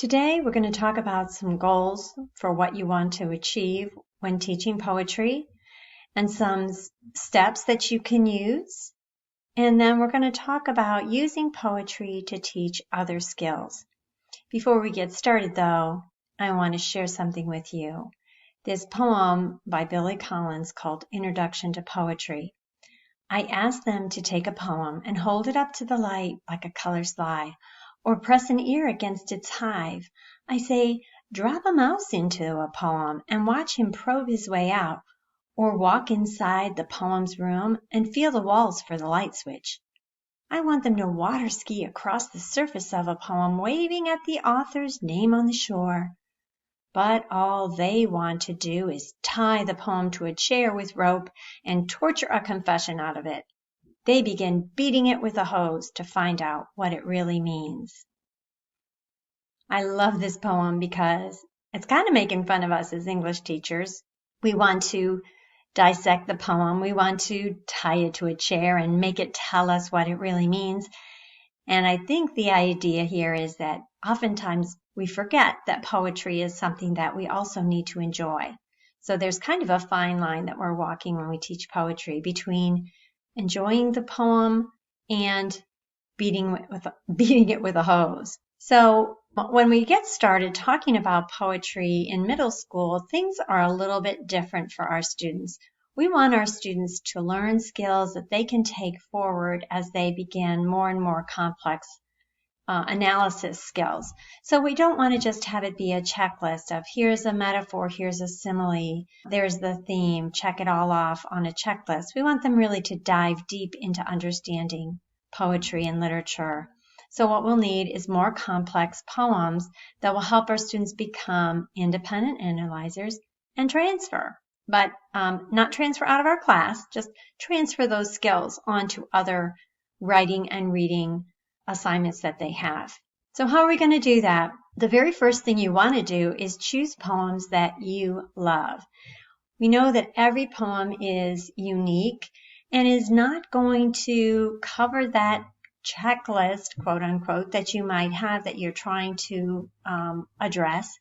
Today, we're going to talk about some goals for what you want to achieve when teaching poetry and some steps that you can use. And then we're going to talk about using poetry to teach other skills. Before we get started, though, I want to share something with you. This poem by Billy Collins called Introduction to Poetry. I asked them to take a poem and hold it up to the light like a color slide, or press an ear against its hive. I say, drop a mouse into a poem and watch him probe his way out, or walk inside the poem's room and feel the walls for the light switch. I want them to water ski across the surface of a poem, waving at the author's name on the shore. But all they want to do is tie the poem to a chair with rope and torture a confession out of it. They begin beating it with a hose to find out what it really means. I love this poem because it's kind of making fun of us as English teachers. We want to dissect the poem. We want to tie it to a chair and make it tell us what it really means. And I think the idea here is that oftentimes we forget that poetry is something that we also need to enjoy. So there's kind of a fine line that we're walking when we teach poetry between enjoying the poem and beating it with a hose. So when we get started talking about poetry in middle school, things are a little bit different for our students. We want our students to learn skills that they can take forward as they begin more and more complex analysis skills. So we don't want to just have it be a checklist of here's a metaphor, here's a simile, there's the theme, check it all off on a checklist. We want them really to dive deep into understanding poetry and literature. So what we'll need is more complex poems that will help our students become independent analyzers and transfer. But not transfer out of our class, just transfer those skills onto other writing and reading assignments that they have. So how are we going to do that? The very first thing you want to do is choose poems that you love. We know that every poem is unique and is not going to cover that checklist, quote unquote, that you might have that you're trying to address.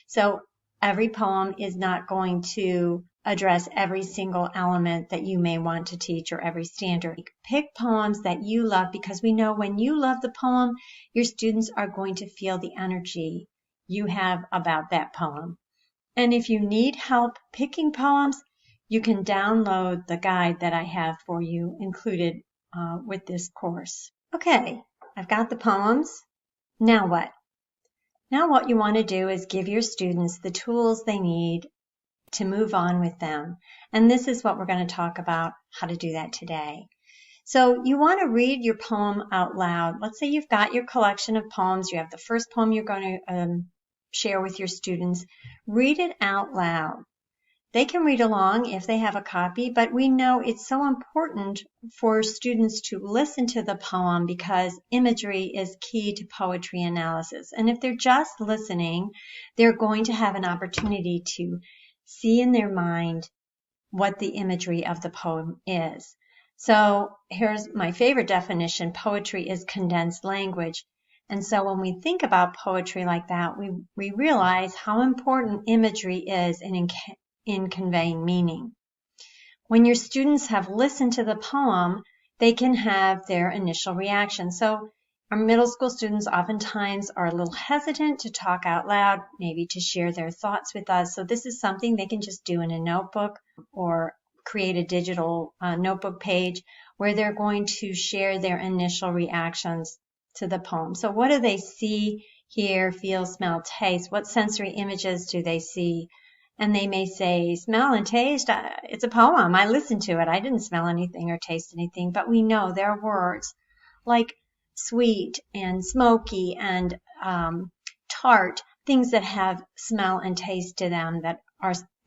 So every poem is not going to address every single element that you may want to teach or every standard. Pick poems that you love because we know when you love the poem, your students are going to feel the energy you have about that poem. And if you need help picking poems, you can download the guide that I have for you included with this course. Okay, I've got the poems. Now what? Now what you want to do is give your students the tools they need to move on with them. And this is what we're going to talk about how to do that today. So you want to read your poem out loud. Let's say you've got your collection of poems. You have the first poem you're going to share with your students. Read it out loud. They can read along if they have a copy, but we know it's so important for students to listen to the poem because imagery is key to poetry analysis. And if they're just listening, they're going to have an opportunity to see in their mind what the imagery of the poem is. So here's my favorite definition. Poetry is condensed language. And so when we think about poetry like that, we realize how important imagery is in conveying meaning. When your students have listened to the poem, they can have their initial reaction. So our middle school students oftentimes are a little hesitant to talk out loud, maybe to share their thoughts with us. So this is something they can just do in a notebook or create a digital notebook page where they're going to share their initial reactions to the poem. So what do they see, hear, feel, smell, taste? What sensory images do they see? And they may say, smell and taste, it's a poem. I listened to it. I didn't smell anything or taste anything. But we know there are words like sweet and smoky and tart, things that have smell and taste to them that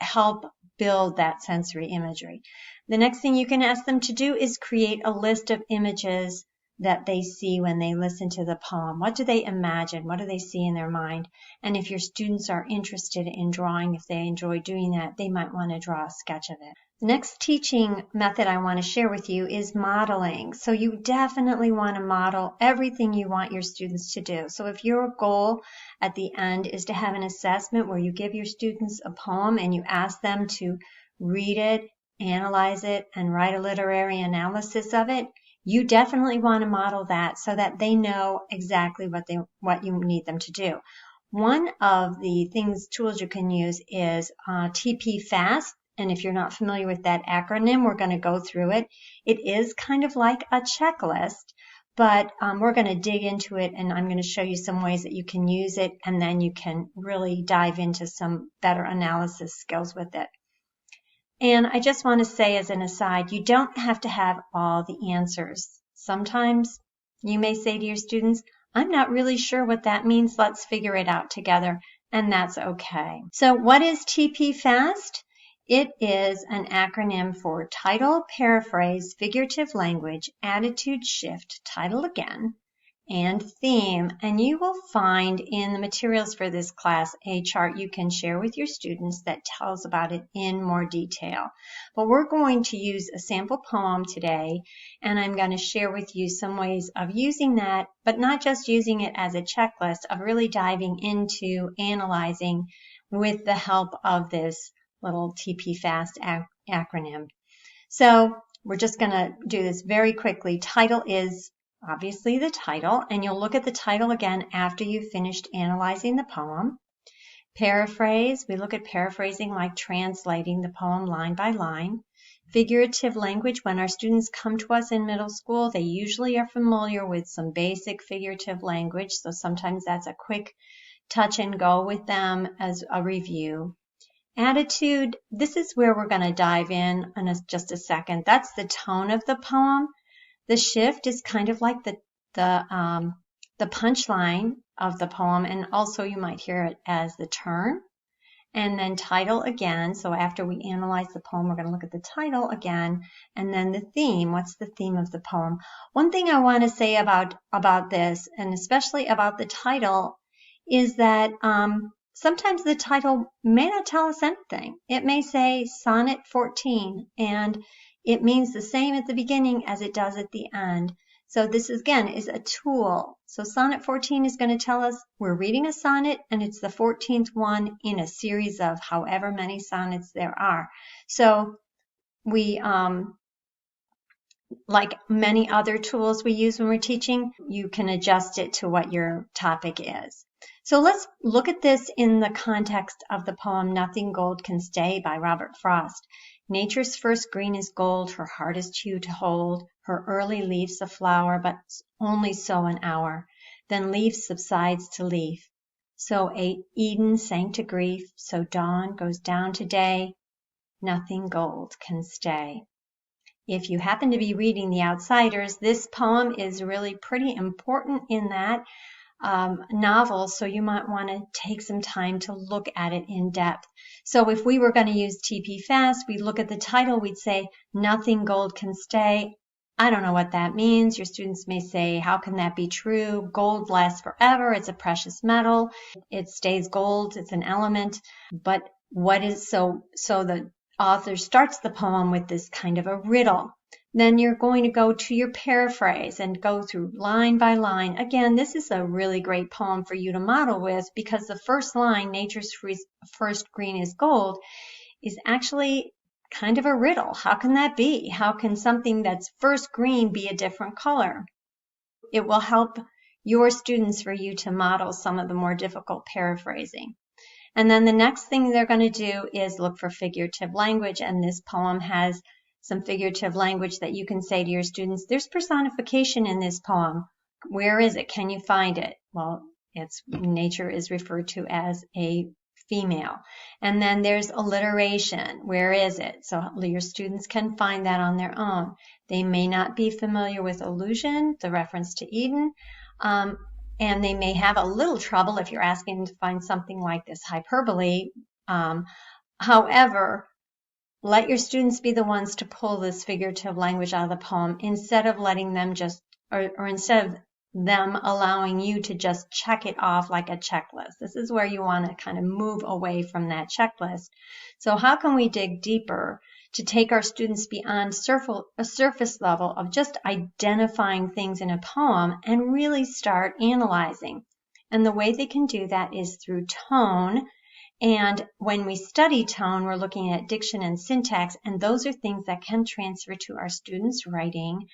help build that sensory imagery. The next thing you can ask them to do is create a list of images that they see when they listen to the poem. What do they imagine? What do they see in their mind? And if your students are interested in drawing, if they enjoy doing that, they might want to draw a sketch of it. The next teaching method I want to share with you is modeling. So you definitely want to model everything you want your students to do. So if your goal at the end is to have an assessment where you give your students a poem and you ask them to read it, analyze it, and write a literary analysis of it, you definitely want to model that so that they know exactly what you need them to do. One of the tools you can use is TP-FASTT. And if you're not familiar with that acronym, we're going to go through it. It is kind of like a checklist, but we're going to dig into it, and I'm going to show you some ways that you can use it, and then you can really dive into some better analysis skills with it. And I just want to say as an aside, you don't have to have all the answers. Sometimes you may say to your students, I'm not really sure what that means. Let's figure it out together, and that's okay. So what is TP-FASTT? It is an acronym for title, paraphrase, figurative language, attitude shift, title again, and theme. And you will find in the materials for this class a chart you can share with your students that tells about it in more detail. But we're going to use a sample poem today, and I'm going to share with you some ways of using that, but not just using it as a checklist, of really diving into analyzing with the help of this little TP-FASTT acronym. So we're just going to do this very quickly. Title is obviously the title, and you'll look at the title again after you've finished analyzing the poem. Paraphrase, we look at paraphrasing like translating the poem line by line. Figurative language, when our students come to us in middle school, they usually are familiar with some basic figurative language, so sometimes that's a quick touch and go with them as a review. Attitude, this is where we're going to dive in just a second. That's the tone of the poem. The shift is kind of like the punchline of the poem, and also you might hear it as the turn. And then title again. So after we analyze the poem, we're going to look at the title again, and then the theme. What's the theme of the poem? One thing I want to say about this, and especially about the title, is that sometimes the title may not tell us anything. It may say Sonnet 14, and it means the same at the beginning as it does at the end. So this, again, is a tool. So Sonnet 14 is going to tell us we're reading a sonnet, and it's the 14th one in a series of however many sonnets there are. So we, like many other tools we use when we're teaching, you can adjust it to what your topic is. So let's look at this in the context of the poem Nothing Gold Can Stay by Robert Frost. Nature's first green is gold, her hardest hue to hold, her early leaf's a flower, but only so an hour. Then leaf subsides to leaf. So Eden sank to grief, so dawn goes down to day. Nothing gold can stay. If you happen to be reading The Outsiders, this poem is really pretty important in that novel, so you might want to take some time to look at it in depth. So if we were going to use TP-FASTT, we'd look at the title, we'd say, Nothing Gold Can Stay. I don't know what that means. Your students may say, how can that be true? Gold lasts forever. It's a precious metal. It stays gold. It's an element. But what is so the author starts the poem with this kind of a riddle. Then you're going to go to your paraphrase and go through line by line. Again, this is a really great poem for you to model with, because the first line, nature's first green is gold, is actually kind of a riddle. How can that be? How can something that's first green be a different color? It will help your students for you to model some of the more difficult paraphrasing. And then the next thing they're going to do is look for figurative language, and this poem has some figurative language that you can say to your students, there's personification in this poem. Where is it? Can you find it? Well, nature is referred to as a female. And then there's alliteration. Where is it? So your students can find that on their own. They may not be familiar with allusion, the reference to Eden, and they may have a little trouble if you're asking them to find something like this hyperbole. However, let your students be the ones to pull this figurative language out of the poem instead of letting them instead of them allowing you to just check it off like a checklist. This is where you want to kind of move away from that checklist. So how can we dig deeper to take our students beyond a surface level of just identifying things in a poem and really start analyzing? And the way they can do that is through tone. And when we study tone, we're looking at diction and syntax, and those are things that can transfer to our students' writing,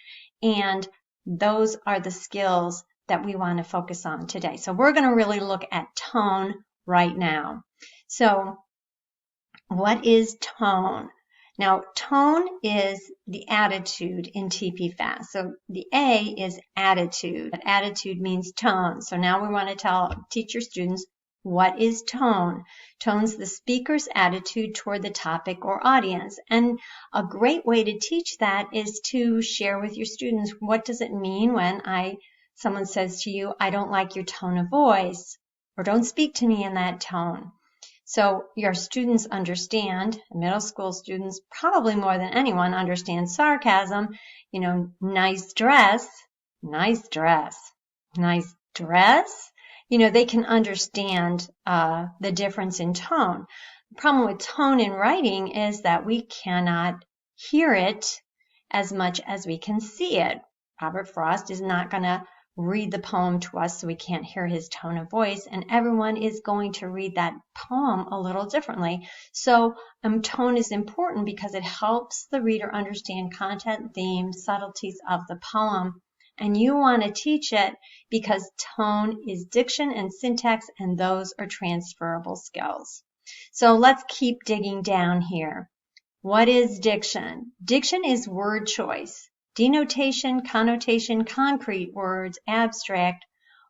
and those are the skills that we want to focus on today. So we're going to really look at tone right now. So what is tone? Now, tone is the attitude in TP-FASTT. So the A is attitude. Attitude means tone. So now we want to teach your students, what is tone? Tone's the speaker's attitude toward the topic or audience. And a great way to teach that is to share with your students, what does it mean when someone says to you, I don't like your tone of voice, or don't speak to me in that tone. So your students understand, middle school students probably more than anyone understand sarcasm. You know, nice dress, nice dress, nice dress. You know, they can understand the difference in tone. The problem with tone in writing is that we cannot hear it as much as we can see it. Robert Frost is not going to read the poem to us so we can't hear his tone of voice, and everyone is going to read that poem a little differently. So tone is important because it helps the reader understand content, themes, subtleties of the poem. And you want to teach it because tone is diction and syntax, and those are transferable skills. So let's keep digging down here. What is diction? Diction is word choice, denotation, connotation, concrete words, abstract,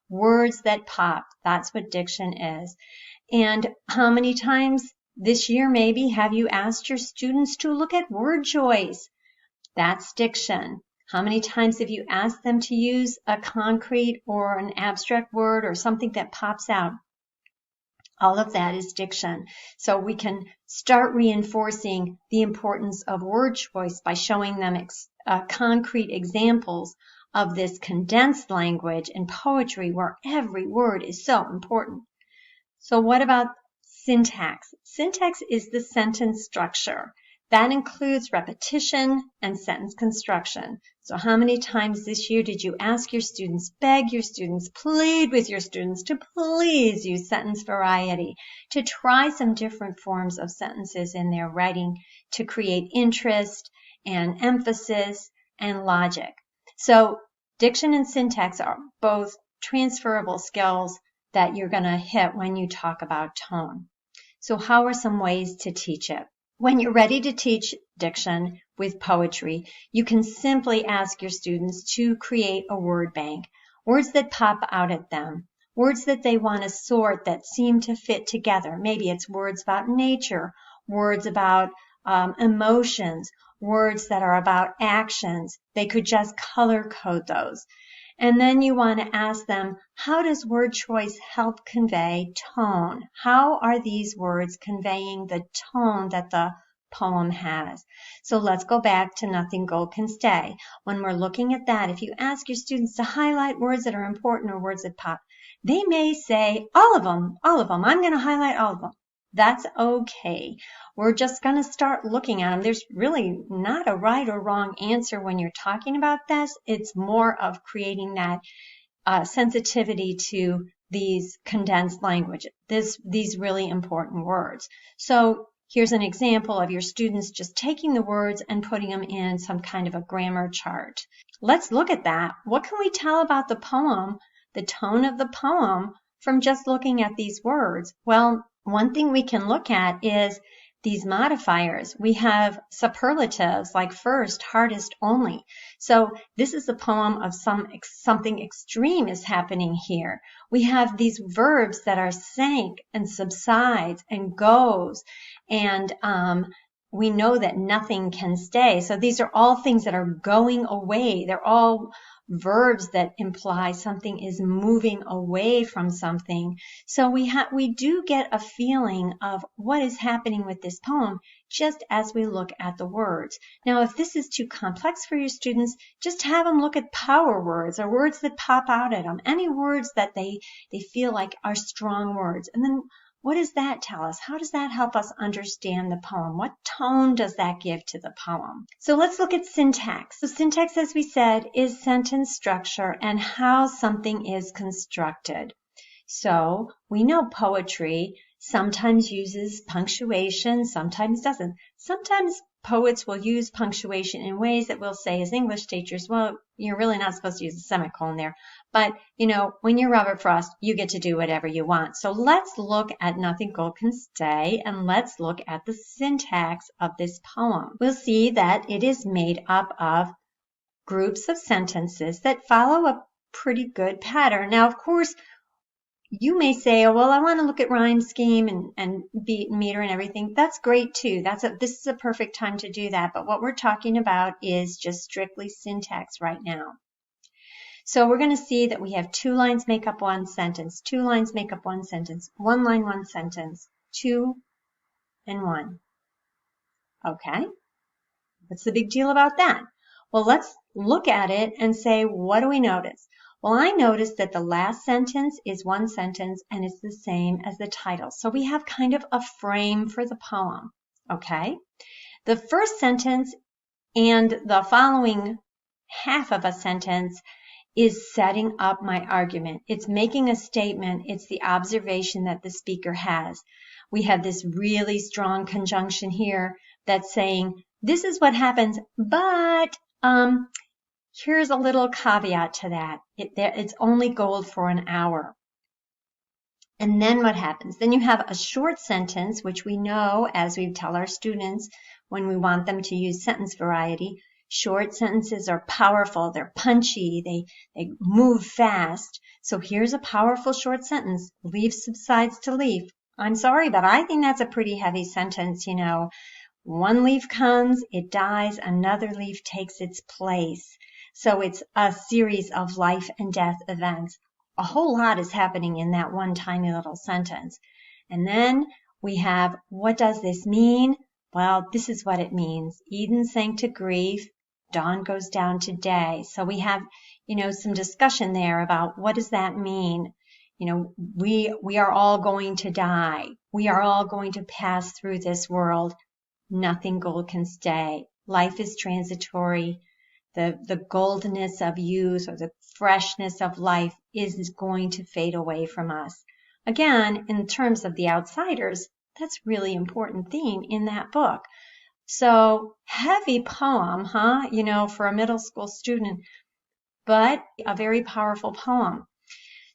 words that pop. That's what diction is. And how many times this year maybe have you asked your students to look at word choice? That's diction. How many times have you asked them to use a concrete or an abstract word or something that pops out? All of that is diction. So we can start reinforcing the importance of word choice by showing them concrete examples of this condensed language in poetry where every word is so important. So what about syntax? Syntax is the sentence structure. That includes repetition and sentence construction. So how many times this year did you ask your students, beg your students, plead with your students to please use sentence variety, to try some different forms of sentences in their writing to create interest and emphasis and logic? So diction and syntax are both transferable skills that you're going to hit when you talk about tone. So how are some ways to teach it? When you're ready to teach diction with poetry, you can simply ask your students to create a word bank, words that pop out at them, words that they want to sort that seem to fit together. Maybe it's words about nature, words about emotions, words that are about actions. They could just color code those. And then you want to ask them, how does word choice help convey tone? How are these words conveying the tone that the poem has? So let's go back to Nothing Gold Can Stay. When we're looking at that, if you ask your students to highlight words that are important or words that pop, they may say, all of them. I'm going to highlight all of them. That's okay. We're just going to start looking at them. There's really not a right or wrong answer when you're talking about this. It's more of creating that sensitivity to these condensed language, these really important words. So here's an example of your students just taking the words and putting them in some kind of a grammar chart. Let's look at that. What can we tell about the poem, the tone of the poem, from just looking at these words? Well, one thing we can look at is these modifiers. We have superlatives like first, hardest, only. So this is a poem of something extreme is happening here. We have these verbs that are sank and subsides and goes, and we know that nothing can stay. So these are all things that are going away. They're all verbs that imply something is moving away from something. So we do get a feeling of what is happening with this poem just as we look at the words. Now, if this is too complex for your students, just have them look at power words or words that pop out at them, any words that they feel like are strong words. And then what does that tell us? How does that help us understand the poem? What tone does that give to the poem? So let's look at syntax. So syntax, as we said, is sentence structure and how something is constructed. So we know poetry sometimes uses punctuation, sometimes doesn't. Sometimes poets will use punctuation in ways that we'll say as English teachers, well, you're really not supposed to use a semicolon there. But, you know, when you're Robert Frost, you get to do whatever you want. So let's look at Nothing Gold Can Stay, and let's look at the syntax of this poem. We'll see that it is made up of groups of sentences that follow a pretty good pattern. Now, of course, you may say, oh, well, I want to look at rhyme scheme and beat and meter and everything. That's great too. This is a perfect time to do that. But what we're talking about is just strictly syntax right now. So we're going to see that we have 2 lines make up one sentence, 2 lines make up one sentence, 1 line, 1 sentence, 2 and 1. Okay. What's the big deal about that? Well, let's look at it and say, what do we notice? Well, I noticed that the last sentence is 1 sentence and it's the same as the title. So we have kind of a frame for the poem, okay? The first sentence and the following half of a sentence is setting up my argument. It's making a statement. It's the observation that the speaker has. We have this really strong conjunction here that's saying, this is what happens, but here's a little caveat to that. It's only gold for an hour. And then what happens? Then you have a short sentence, which we know, as we tell our students when we want them to use sentence variety, short sentences are powerful, they're punchy, they move fast. So here's a powerful short sentence. Leaf subsides to leaf. I'm sorry, but I think that's a pretty heavy sentence, you know. 1 leaf comes, it dies, another leaf takes its place. So it's a series of life and death events. A whole lot is happening in that one tiny little sentence. And then we have, what does this mean? Well, this is what it means. Eden sank to grief, dawn goes down to day. So we have, you know, some discussion there about what does that mean? You know, we are all going to die. We are all going to pass through this world. Nothing gold can stay. Life is transitory. The goldenness of youth or the freshness of life is going to fade away from us. Again, in terms of the outsiders, that's really important theme in that book. So heavy poem, huh? You know, for a middle school student, but a very powerful poem.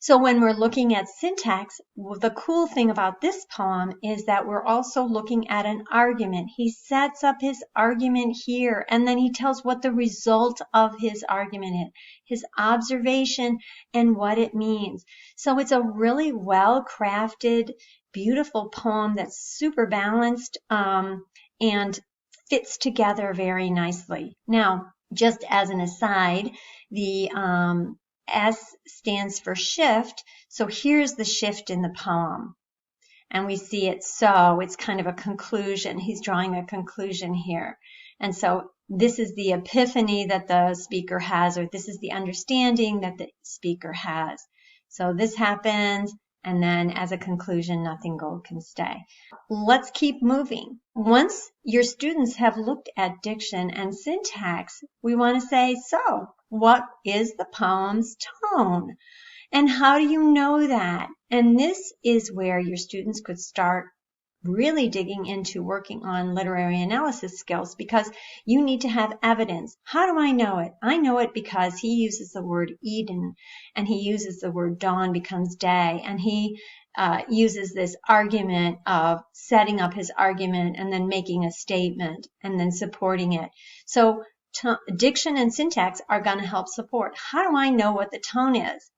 So when we're looking at syntax, the cool thing about this poem is that we're also looking at an argument. He sets up his argument here, and then he tells what the result of his argument is, his observation and what it means. So it's a really well-crafted, beautiful poem that's super balanced and fits together very nicely. Now, just as an aside, the S stands for shift. So here's the shift in the poem. And we see it so. It's kind of a conclusion. He's drawing a conclusion here. And so this is the epiphany that the speaker has, or this is the understanding that the speaker has. So this happens, and then as a conclusion, nothing gold can stay. Let's keep moving. Once your students have looked at diction and syntax, we want to say, so what is the poem's tone? And how do you know that? And this is where your students could start really digging into working on literary analysis skills, because you need to have evidence. How do I know it? I know it because he uses the word Eden, and he uses the word dawn becomes day, and he uses this argument of setting up his argument and then making a statement and then supporting it. So diction and syntax are going to help support. How do I know what the tone is?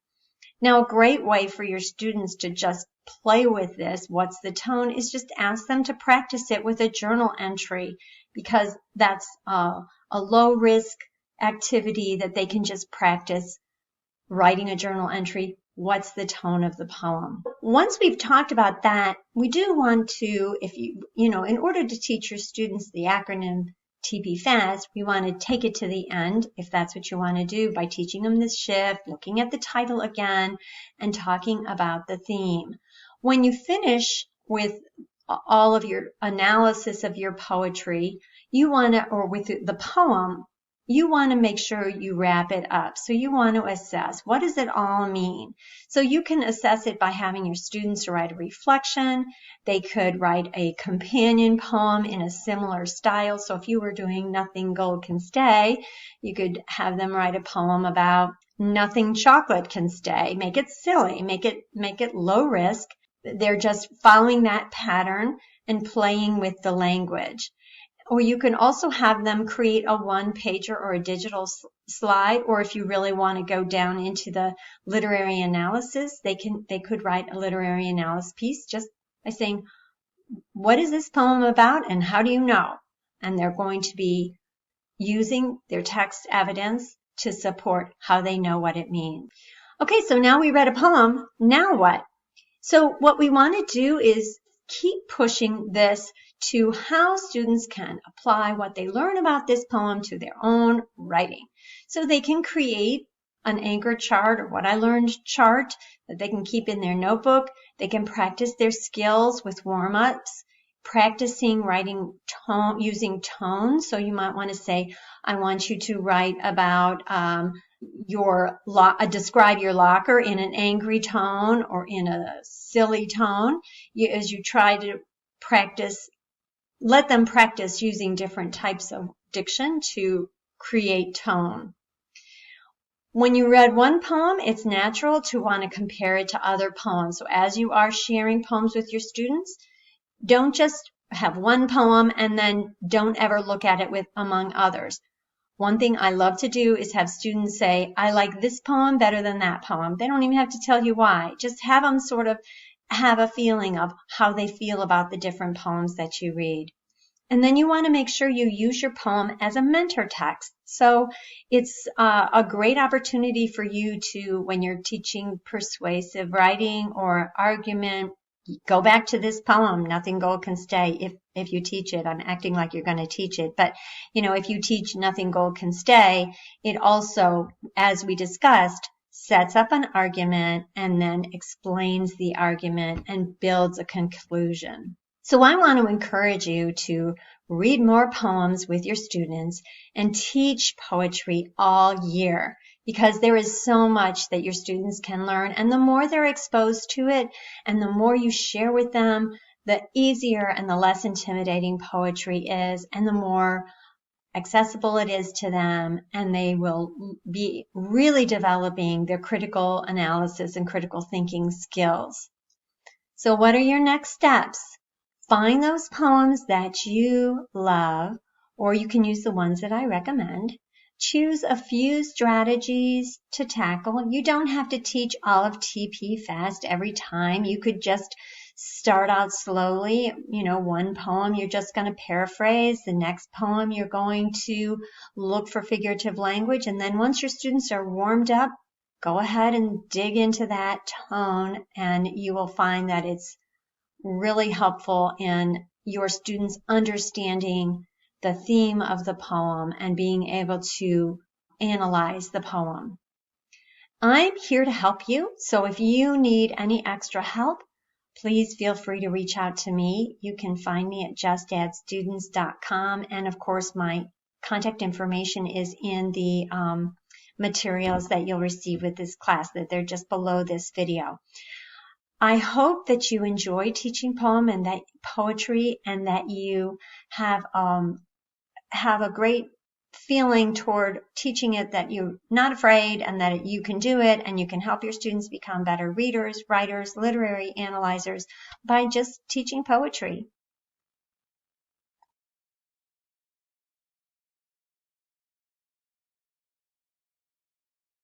Now, a great way for your students to just play with this, what's the tone, is just ask them to practice it with a journal entry, because that's a low risk activity that they can just practice writing a journal entry. What's the tone of the poem? Once we've talked about that, we do want to, if in order to teach your students the acronym TP-FASTT, we want to take it to the end, if that's what you want to do, by teaching them this shift, looking at the title again, and talking about the theme. When you finish with all of your analysis of your poetry, or with the poem, you want to make sure you wrap it up. So you want to assess, what does it all mean? So you can assess it by having your students write a reflection. They could write a companion poem in a similar style. So if you were doing Nothing Gold Can Stay, you could have them write a poem about Nothing Chocolate Can Stay. Make it silly, make it low risk. They're just following that pattern and playing with the language. Or you can also have them create a one-pager or a digital slide, or if you really want to go down into the literary analysis, they could write a literary analysis piece just by saying, what is this poem about and how do you know? And they're going to be using their text evidence to support how they know what it means. Okay, so now we read a poem. Now what? So what we want to do is keep pushing this to how students can apply what they learn about this poem to their own writing. So they can create an anchor chart or what I learned chart that they can keep in their notebook. They can practice their skills with warm-ups, practicing writing tone, using tone. So you might want to say, I want you to write about describe your locker in an angry tone or in a silly tone. As you try to practice, let them practice using different types of diction to create tone. When you read one poem, it's natural to want to compare it to other poems. So as you are sharing poems with your students, don't just have one poem and then don't ever look at it among others. One thing I love to do is have students say, I like this poem better than that poem. They don't even have to tell you why. Just have them sort of have a feeling of how they feel about the different poems that you read. And then you want to make sure you use your poem as a mentor text. So it's a great opportunity for you to, when you're teaching persuasive writing or argument, go back to this poem, Nothing Gold Can Stay, if you teach it. I'm acting like you're going to teach it. But, if you teach Nothing Gold Can Stay, it also, as we discussed, sets up an argument and then explains the argument and builds a conclusion. So I want to encourage you to read more poems with your students and teach poetry all year, because there is so much that your students can learn, and the more they're exposed to it and the more you share with them, the easier and the less intimidating poetry is, and the more accessible it is to them, and they will be really developing their critical analysis and critical thinking skills. So what are your next steps? Find those poems that you love, or you can use the ones that I recommend. Choose a few strategies to tackle. You don't have to teach all of TP-FASTT every time. You could just start out slowly. One poem you're just going to paraphrase. The next poem you're going to look for figurative language. And then once your students are warmed up, go ahead and dig into that tone, and you will find that it's really helpful in your students understanding the theme of the poem and being able to analyze the poem. I'm here to help you, so if you need any extra help, please feel free to reach out to me. You can find me at justaddstudents.com, and of course my contact information is in the materials that you'll receive with this class, that they're just below this video. I hope that you enjoy teaching poetry and that you have a great feeling toward teaching it, that you're not afraid and that you can do it, and you can help your students become better readers, writers, literary analyzers by just teaching poetry.